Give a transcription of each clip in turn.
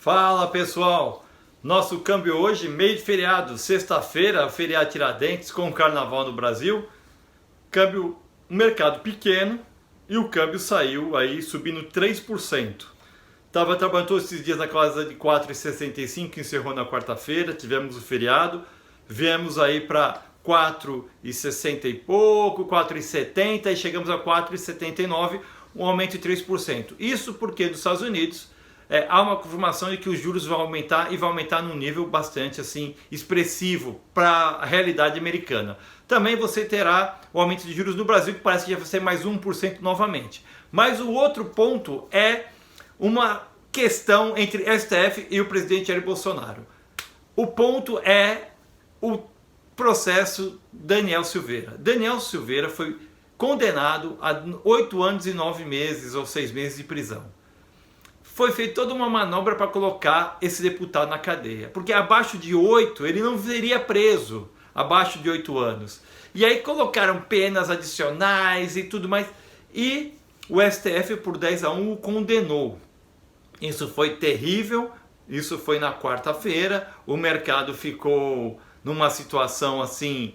Fala pessoal, nosso câmbio hoje, meio de feriado, sexta-feira, feriado Tiradentes com o carnaval no Brasil. Câmbio, mercado pequeno e o câmbio saiu aí subindo 3%. Estava trabalhando todos esses dias na casa de 4,65, encerrou na quarta-feira, tivemos o feriado, viemos aí para 4,60 e pouco, 4,70 e chegamos a 4,79, um aumento de 3%. Isso porque dos Estados Unidos há uma confirmação de que os juros vão aumentar e vai aumentar num nível bastante assim expressivo para a realidade americana. Também você terá o aumento de juros no Brasil, que parece que já vai ser mais 1% novamente. Mas o outro ponto é uma questão entre STF e o presidente Jair Bolsonaro. O ponto é o processo Daniel Silveira. Daniel Silveira foi condenado a 8 anos e 9 meses ou 6 meses de prisão. Foi feita toda uma manobra para colocar esse deputado na cadeia, porque abaixo de 8 ele não seria preso, abaixo de 8 anos. E aí colocaram penas adicionais e tudo mais, e o STF por 10-1 o condenou. Isso foi terrível, isso foi na quarta-feira, o mercado ficou numa situação assim,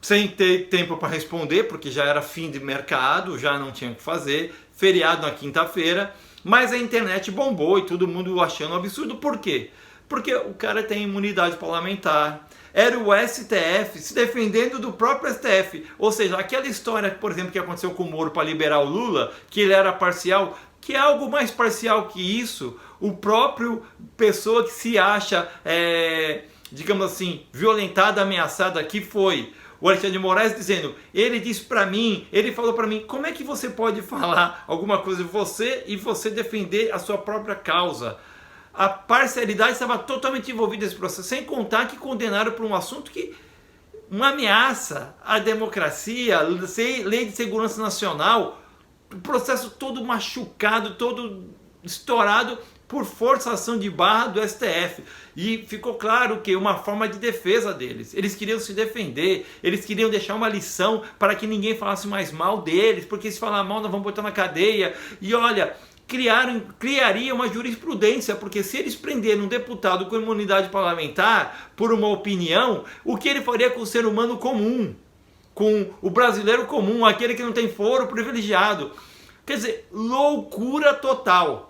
sem ter tempo para responder, porque já era fim de mercado, já não tinha o que fazer, feriado na quinta-feira, mas a internet bombou e todo mundo achando um absurdo. Por quê? Porque o cara tem imunidade parlamentar, era o STF se defendendo do próprio STF, ou seja, aquela história, por exemplo, que aconteceu com o Moro para liberar o Lula, que ele era parcial, que é algo mais parcial que isso, o próprio pessoa que se acha, digamos assim, violentada, ameaçada, que foi o Alexandre de Moraes dizendo, ele disse para mim, ele falou para mim, como é que você pode falar alguma coisa de você e você defender a sua própria causa? A parcialidade estava totalmente envolvida nesse processo, sem contar que condenaram por um assunto que, uma ameaça à democracia, lei de segurança nacional, o processo todo machucado, todo estourado por forçação de barra do STF. E ficou claro que uma forma de defesa deles. Eles queriam se defender, eles queriam deixar uma lição para que ninguém falasse mais mal deles, porque se falar mal nós vamos botar na cadeia. E olha, criaria uma jurisprudência, porque se eles prenderem um deputado com imunidade parlamentar por uma opinião, o que ele faria com o ser humano comum? Com o brasileiro comum, aquele que não tem foro privilegiado? Quer dizer, loucura total.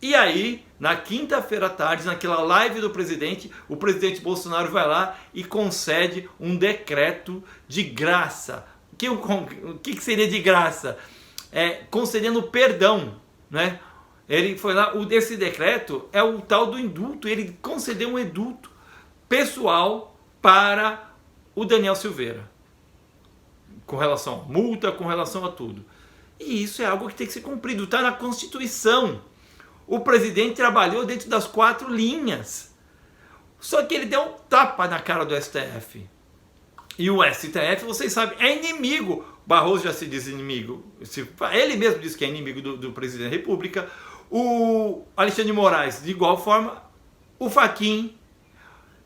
E aí, na quinta-feira à tarde, naquela live do presidente, o presidente Bolsonaro vai lá e concede um decreto de graça. O que seria de graça? Concedendo perdão, né? Ele foi lá, esse decreto é o tal do indulto, ele concedeu um indulto pessoal para o Daniel Silveira, com relação à multa, com relação a tudo. E isso é algo que tem que ser cumprido, está na Constituição. O presidente trabalhou dentro das 4 linhas. Só que ele deu um tapa na cara do STF. E o STF, vocês sabem, é inimigo. Barroso já se diz inimigo. Ele mesmo diz que é inimigo do presidente da República. O Alexandre de Moraes, de igual forma. O Fachin.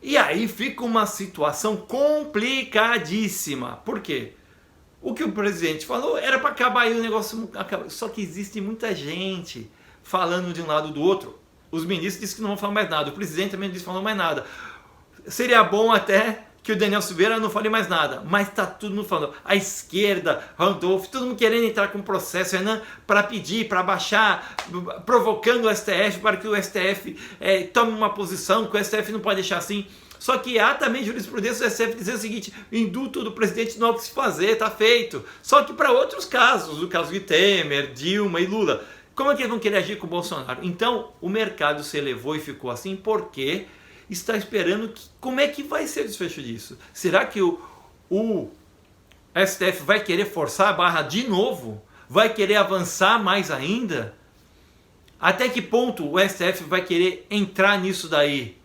E aí fica uma situação complicadíssima. Por quê? O que o presidente falou era para acabar aí o negócio. Só que existe muita gente falando de um lado do outro. Os ministros disseram que não vão falar mais nada. O presidente também disse que não falou mais nada. Seria bom até que o Daniel Silveira não fale mais nada. Mas está todo mundo falando. A esquerda, Randolph, todo mundo querendo entrar com processo, Renan, para pedir, para baixar, provocando o STF, para que o STF tome uma posição, que o STF não pode deixar assim. Só que há também jurisprudência do STF dizendo o seguinte, o indulto do presidente não há o que se fazer, está feito. Só que para outros casos, o caso de Temer, Dilma e Lula, como é que eles vão querer agir com o Bolsonaro? Então, o mercado se elevou e ficou assim porque está esperando como é que vai ser o desfecho disso. Será que o STF vai querer forçar a barra de novo? Vai querer avançar mais ainda? Até que ponto o STF vai querer entrar nisso daí?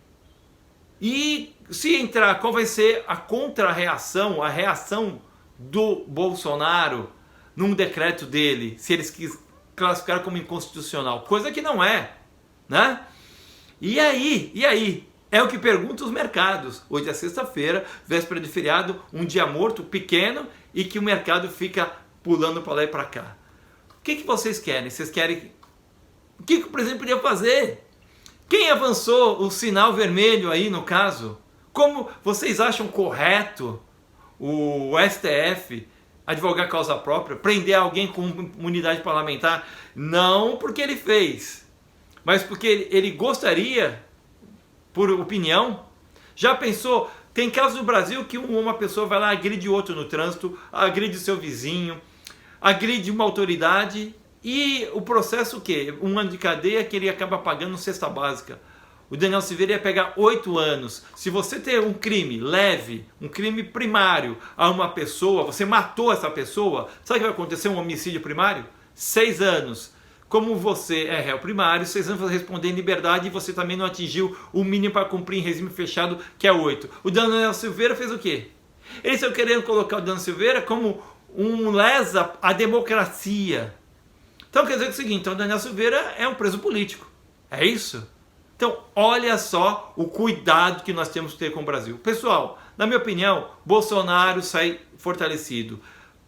E se entrar, qual vai ser a contra-reação, a reação do Bolsonaro num decreto dele, se eles classificaram como inconstitucional, coisa que não é, né? E aí? É o que perguntam os mercados. Hoje é sexta-feira, véspera de feriado, um dia morto, pequeno, e que o mercado fica pulando para lá e para cá. O que vocês querem? Vocês querem... O que o presidente podia fazer? Quem avançou o sinal vermelho aí no caso? Como vocês acham correto o STF advogar causa própria, prender alguém com imunidade parlamentar? Não porque ele fez, mas porque ele gostaria, por opinião. Já pensou? Tem casos no Brasil que uma pessoa vai lá, agride outro no trânsito, agride seu vizinho, agride uma autoridade, e o processo o quê? 1 ano de cadeia que ele acaba pagando cesta básica. O Daniel Silveira ia pegar 8 anos. Se você ter um crime leve, um crime primário a uma pessoa, você matou essa pessoa, sabe o que vai acontecer? Um homicídio primário? 6 anos. Como você é réu primário, 6 anos você responder em liberdade e você também não atingiu o mínimo para cumprir em regime fechado, que é 8. O Daniel Silveira fez o quê? Eles estão querendo colocar o Daniel Silveira como um lesa à democracia. Então quer dizer o seguinte, então o Daniel Silveira é um preso político. É isso? Então olha só o cuidado que nós temos que ter com o Brasil. Pessoal, na minha opinião, Bolsonaro sai fortalecido.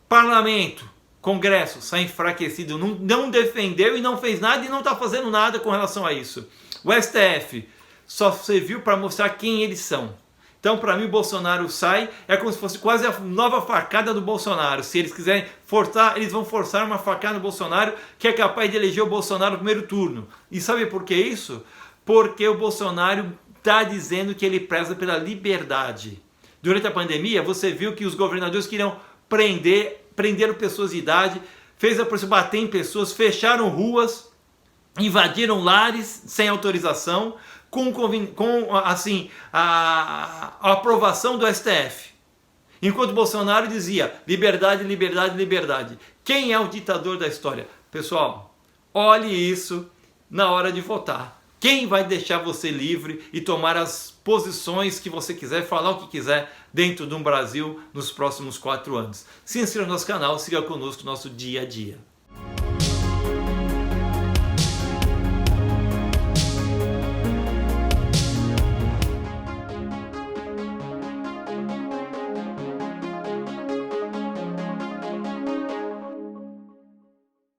Parlamento, Congresso sai enfraquecido, não defendeu e não fez nada e não está fazendo nada com relação a isso. O STF só serviu para mostrar quem eles são. Então, para mim, o Bolsonaro sai, é como se fosse quase a nova facada do Bolsonaro. Se eles quiserem forçar, eles vão forçar uma facada no Bolsonaro, que é capaz de eleger o Bolsonaro no primeiro turno. E sabe por que isso? Porque o Bolsonaro está dizendo que ele preza pela liberdade. Durante a pandemia, você viu que os governadores queriam prenderam pessoas de idade, fez a polícia bater em pessoas, fecharam ruas, invadiram lares sem autorização, com assim, a aprovação do STF. Enquanto Bolsonaro dizia liberdade, liberdade, liberdade. Quem é o ditador da história? Pessoal, olhe isso na hora de votar. Quem vai deixar você livre e tomar as posições que você quiser, falar o que quiser dentro de um Brasil nos próximos 4 anos? Se inscreva no nosso canal, siga conosco no nosso dia a dia.